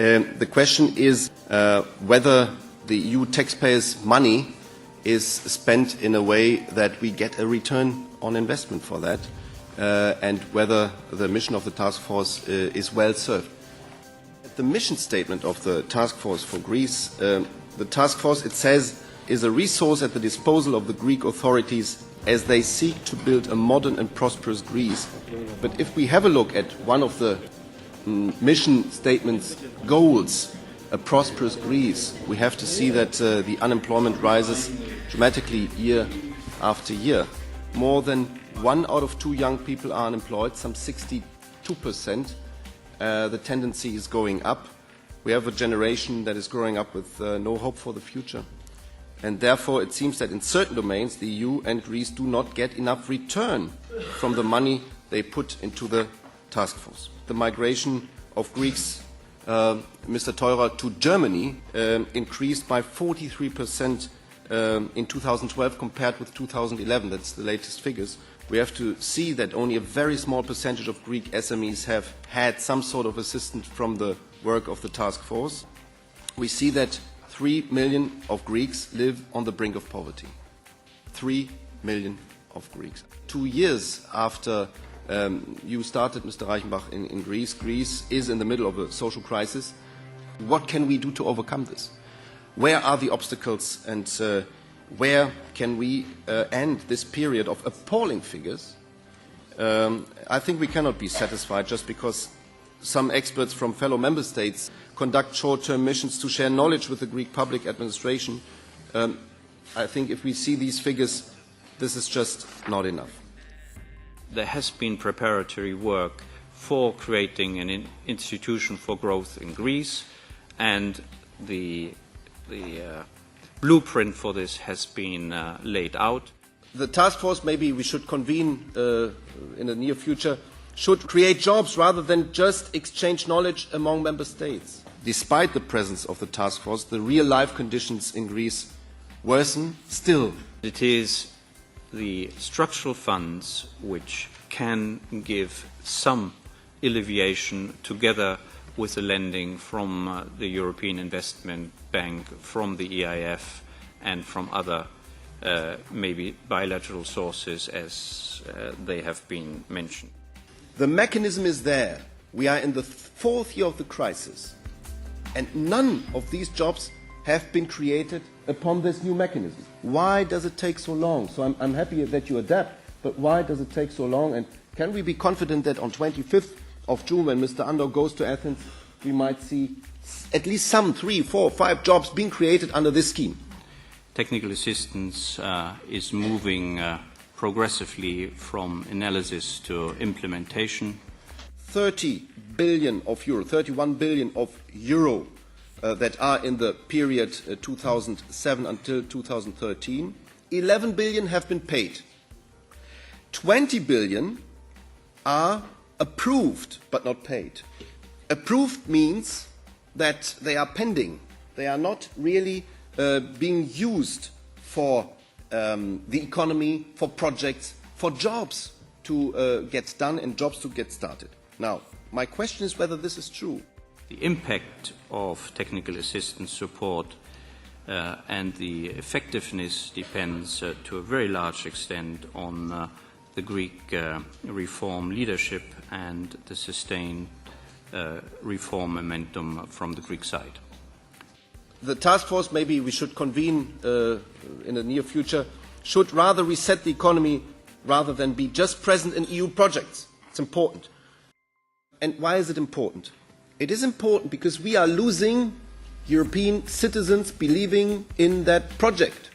The question is whether the EU taxpayers' money is spent in a way that we get a return on investment for that, and whether the mission of the task force is well served. The mission statement of the task force for Greece, the task force, it says, is a resource at the disposal of the Greek authorities as they seek to build a modern and prosperous Greece. But if we have a look at one of the mission statement's goals, a prosperous Greece, we have to see that the unemployment rises dramatically year after year. More than 1 out of 2 young people are unemployed, some 62%. The tendency is going up. We have a generation that is growing up with no hope for the future. And therefore it seems that in certain domains the EU and Greece do not get enough return from the money they put into the task force. The migration of Greeks, Mr. Teurer, to Germany increased by 43% in 2012 compared with 2011. That's the latest figures. We have to see that only a very small percentage of Greek SMEs have had some sort of assistance from the work of the task force. We see that 3 million of Greeks live on the brink of poverty. 3 million of Greeks. 2 years after you started, Mr. Reichenbach, in Greece, Greece is in the middle of a social crisis. What can we do to overcome this? Where are the obstacles, and where can we end this period of appalling figures? I think we cannot be satisfied just because some experts from fellow member states conduct short-term missions to share knowledge with the Greek public administration. I think if we see these figures, this is just not enough. There has been preparatory work for creating an institution for growth in Greece, and the blueprint for this has been laid out. The task force, maybe we should convene in the near future, should create jobs rather than just exchange knowledge among member states. Despite the presence of the task force, the real life conditions in Greece worsen still. It is the structural funds which can give some alleviation together with the lending from the European Investment Bank, from the EIF, and from other maybe bilateral sources as they have been mentioned. The mechanism is there. We are in the 4th year of the crisis, and none of these jobs have been created upon this new mechanism. Why does it take so long? So I'm happy that you adapt, but why does it take so long? And can we be confident that on 25th of June, when Mr. Andor goes to Athens, we might see at least some 3, 4, 5 jobs being created under this scheme? Technical assistance is moving progressively from analysis to implementation. 30 billion of euro, 31 billion of euro that are in the period 2007 until 2013. 11 billion have been paid. 20 billion are approved but not paid. Approved means that they are pending. They are not really being used for the economy, for projects, for jobs to get done and jobs to get started. Now, my question is whether this is true. The impact of technical assistance support and the effectiveness depends to a very large extent on the Greek reform leadership and the sustained reform momentum from the Greek side. The task force, maybe we should convene in the near future, should rather reset the economy rather than be just present in EU projects. It's important. And why is it important? It is important because we are losing European citizens believing in that project.